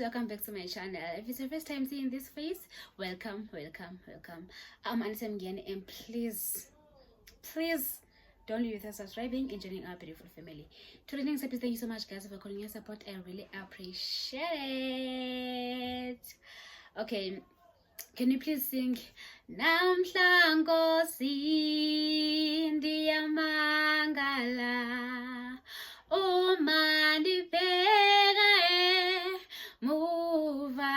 welcome back to my channel. If it's your first time seeing this face, welcome. I'm Anita Mgeni, and please don't leave without subscribing and joining our beautiful family. To the next episode, thank you so much guys for calling your support. I really appreciate it. Okay, can you please sing Namhla Nkosi ndiyamangala uma ndibheka emuva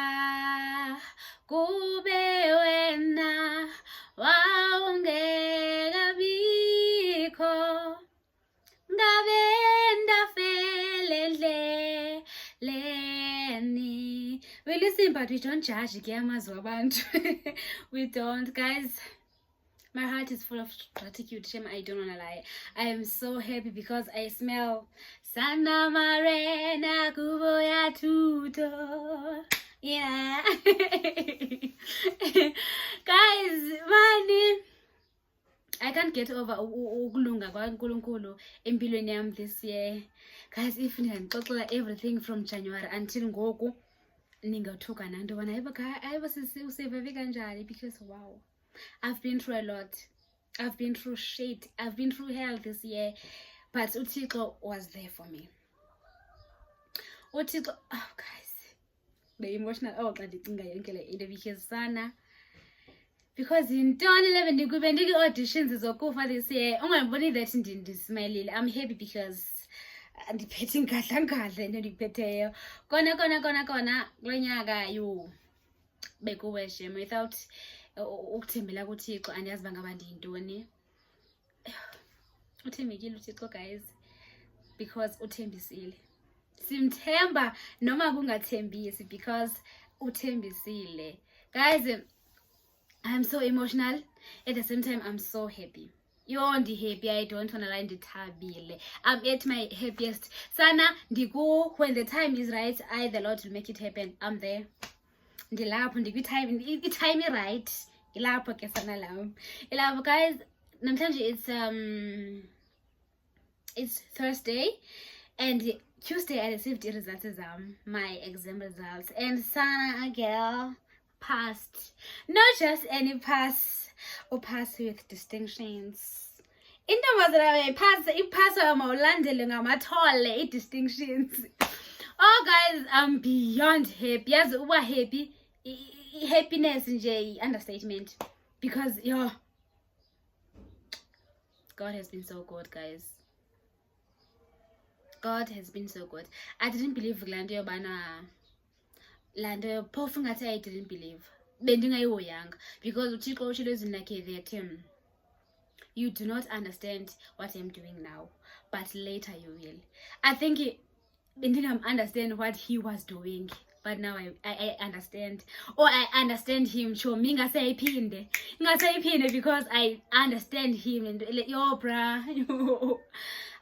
kube wena wawungekabikho ngabe ndafele endleleni. We listen but we don't judge ke amazwi abantu. We don't, guys. My heart is full of gratitude. Shame, I don't wanna lie. I am so happy because I smell Sana Marena Kuboya Tuto. Yeah. Guys, money. I can't get over ukulunga kwaNkulunkulu empilweni yami this year. Guys, if ngixoxela everything from January until ngoku ningathuka nanto bana ayiba usurvive kanjani, because wow, I've been through a lot. I've been through shit. I've been through hell this year. But uThixo was there for me. uThixo, oh guys, the emotional, oh xa ndicinga yonke le into because yintoni le ndikube ndiki-auditions zokufa this year. Ungayiboni that ndismayilile. I'm happy because ndiphethe ingadla into ndiyiphetheyo. Kona kule nyaka bekuwe shem without ukuthembela kuThixo andiyazi uba ngaba ndiyintoni. Uthembekile uThixo guys, because uthembisile. Simthemba noma kungathembisi because uthembisile. Guys, I'm so emotional. At the same time, I'm so happy. You're happy. I don't wanna lie, ndithabile. I'm at my happiest. Sana ndiku, when the time is right, the Lord will make it happen. I'm there. Ndilapho ndikwi-time, i-time right. Ilapho ke sana lam. Ilapho guys, namhlanje it's Thursday, and Tuesday I received the results my exam results, and Sana girl passed. Not just any pass, or pass with distinctions. Intombazana iphasa mawulandele ngamathole i-distinctions. Oh guys, I'm beyond happy. Yazi uba happy, happiness nje understatement, because God has been so good, guys. God has been so good. I didn't believe Lando Yobana. Lando Pofungate, I didn't believe. Bending I young, because Uchiko is in like that you do not understand what I'm doing now, but later you will. I think I'm understand what he was doing, but now I understand, or I understand him. Show me pinde because I understand him, and yo bruh,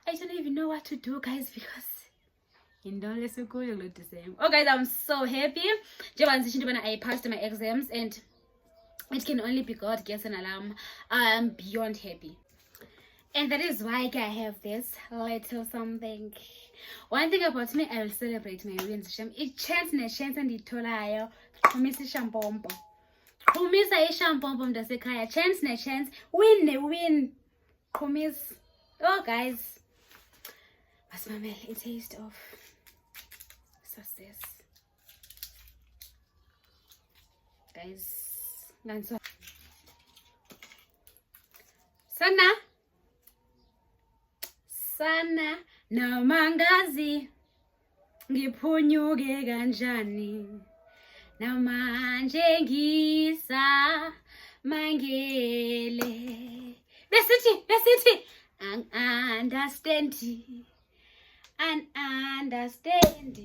I don't even know what to do, guys, because let's go the same. Oh guys, I'm so happy. I passed my exams, and it can only be God gets an alarm. I'm beyond happy, and that is why I have this little something. One thing about me, I will celebrate my wins. It chance and itolayo. Kumisa shampompo. Kumisa shampompo mdasekaya. Chance win. Kumis. Oh guys, smell a taste of success. Guys, Sana na mangazi ngiphunyuke kanjani namanje ngisa mangele besithi understand.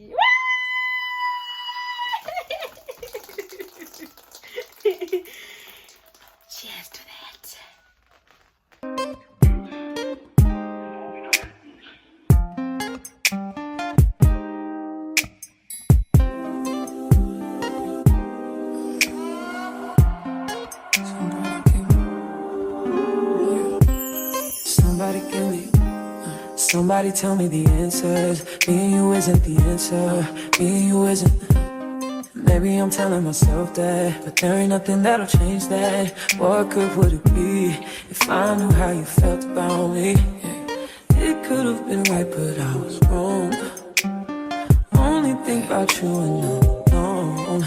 Cheers to that. Somebody tell me the answers. Me and you isn't the answer. Me and you isn't. Maybe I'm telling myself that, but there ain't nothing that'll change that. What good would it be if I knew how you felt about me? Yeah. It could have been right, but I was wrong. Only think about you and I'm alone.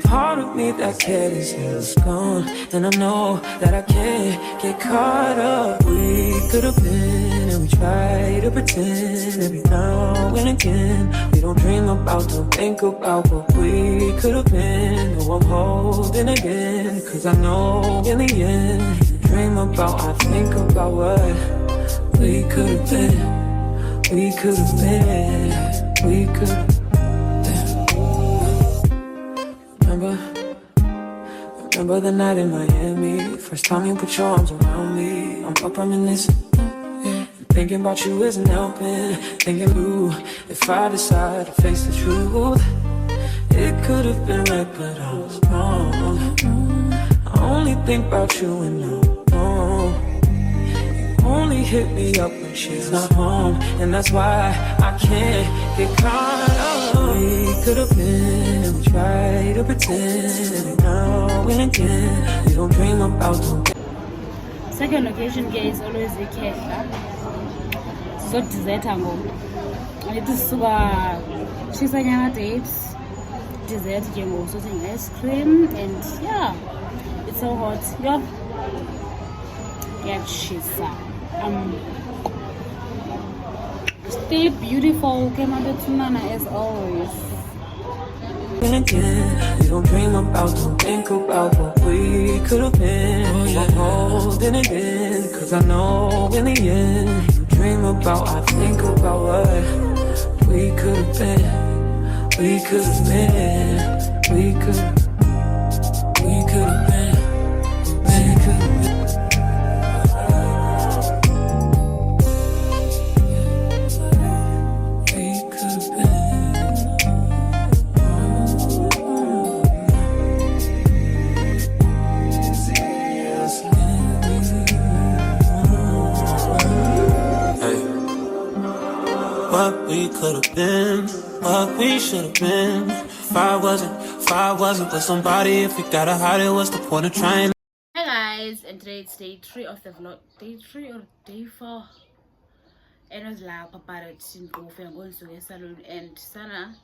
Part of me that cared is gone, and I know that I can't get caught up. We could have been, and we try to pretend every now and again. We don't dream about, don't think about what we could have been. No, I'm holding again, cause I know in the end, you dream about, I think about what we could have been. We could have been, we could have. Remember the night in Miami, first time you put your arms around me. I'm up reminiscing, yeah. Thinking about you isn't helping. Thinking, ooh, if I decide to face the truth, it could have been right, but I was wrong. I only think about you and I'm wrong. You only hit me up when she's not home, and that's why I can't get caught up. We could have been, and we try to pretend every now and again. We don't dream about them. Second location ke is always iKhehla. Sizodizertha ngoku. Andithi sisuka Chisanyama dates. Dessert ke ngoku sitting ice cream and yeah, it's so hot. Yeah. Chisa. Stay beautiful, came out as always. Again, we don't dream about, don't think about what we could have been. I'm holding again, cause I know in the end, you dream about, I think about what we could have been. We could have been, we could have been. We could have been. What we could have been, what we should have been. If I wasn't with somebody, if we gotta hide it, what's the point of trying? Hi guys, and today it's day 3 of the vlog. Day 3 or day 4? And it was like paparazzi and I'm going to a salon and Sana.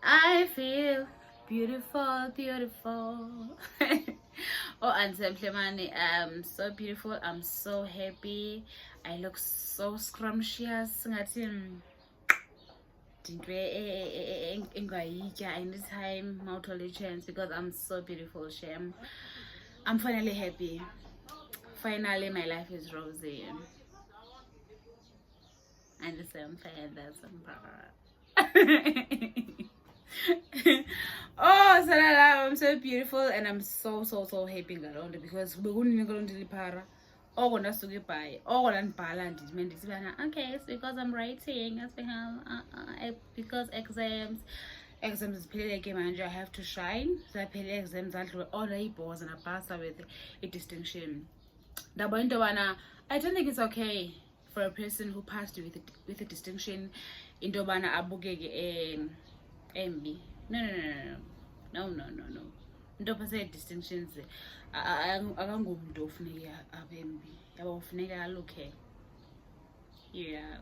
I feel beautiful, beautiful. Oh, and Mani, I'm so beautiful. I'm so happy. I look so scrumptious. Anytime multiple chance because I'm so beautiful. Shame. I'm finally happy. Finally, my life is rosy. And the same fan. That's oh, Salala, I'm so beautiful and I'm so happy around it because we're going to the para. Oh, when I stood by, oh, and balance, okay, it's because I'm writing, it's because exams is play like a manager, I have to shine. So I play exams, I'll do all the balls and I pass with a distinction. I don't think it's okay for a person who passed with a distinction in Dobana Abugege MB. No. Into pase distinctions akangumntu ofuneka abembi yabo ufuneka alukhe. Yeah.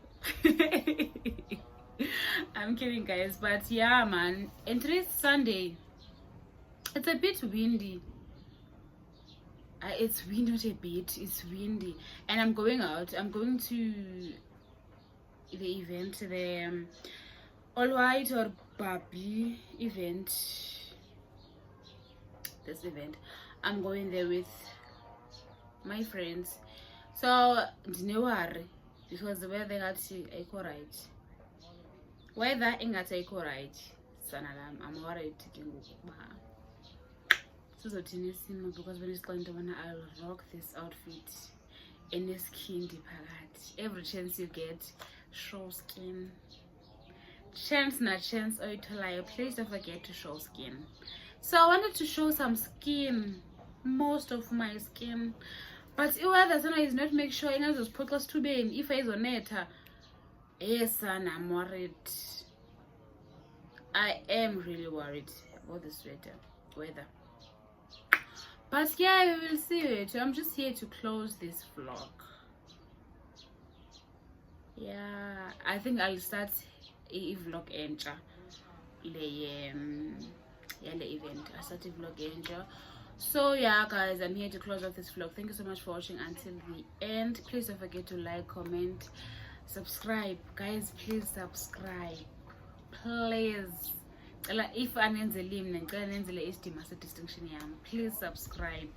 I'm kidding guys, but yeah man, and today's Sunday. It's a bit windy. It's windy, not a bit, it's windy, and I'm going out. I'm going to the event, the All White or Barbie event. This event, I'm going there with my friends, so no worry because the weather got equal right. Weather ain't equal right. I'm worried because when it's going to wanna, I'll rock this outfit in a skin deep. Every chance you get, show skin. Chance or to lie, please don't forget to show skin. So I wanted to show some skin, most of my skin, but the is not make sure in those podcasts too big. If I is on it, yes, and I'm worried. I am really worried about this weather. But yeah, we will see it. I'm just here to close this vlog. Yeah, I think I'll start a vlog enter the event. I start a vlog enter. So yeah guys, I'm here to close off this vlog. Thank you so much for watching until the end. Please don't forget to like, comment, subscribe guys. Please subscribe, please. If anenzele mina ngicela nenzele isidima se-distinction yami, please subscribe.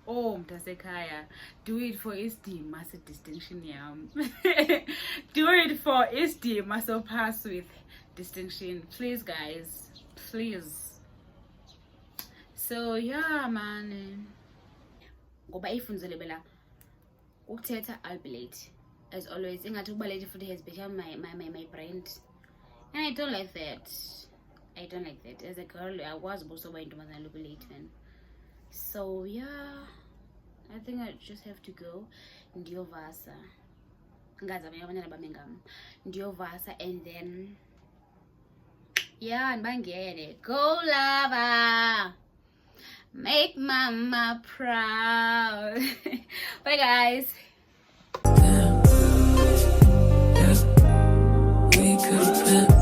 Oh mntasekhaya, do it for isidima se-distinction yami. Do it for isidima so pass with distinction, please guys, please. So yeah man, ngoba ifundzele bela ukuthetha I'll be late as always. Ingathi ukuba late futhi has become my brand, and I don't like that. I don't like that. As a girl, I was supposed to buy into my look late man. So yeah, I think I just have to go. Ndiyovasa. Ngaza abanyana bami ngam. Ndiyovasa and then yeah, ndibangele. Go lava. Make mama proud. Bye guys. Damn. Yeah. We could have been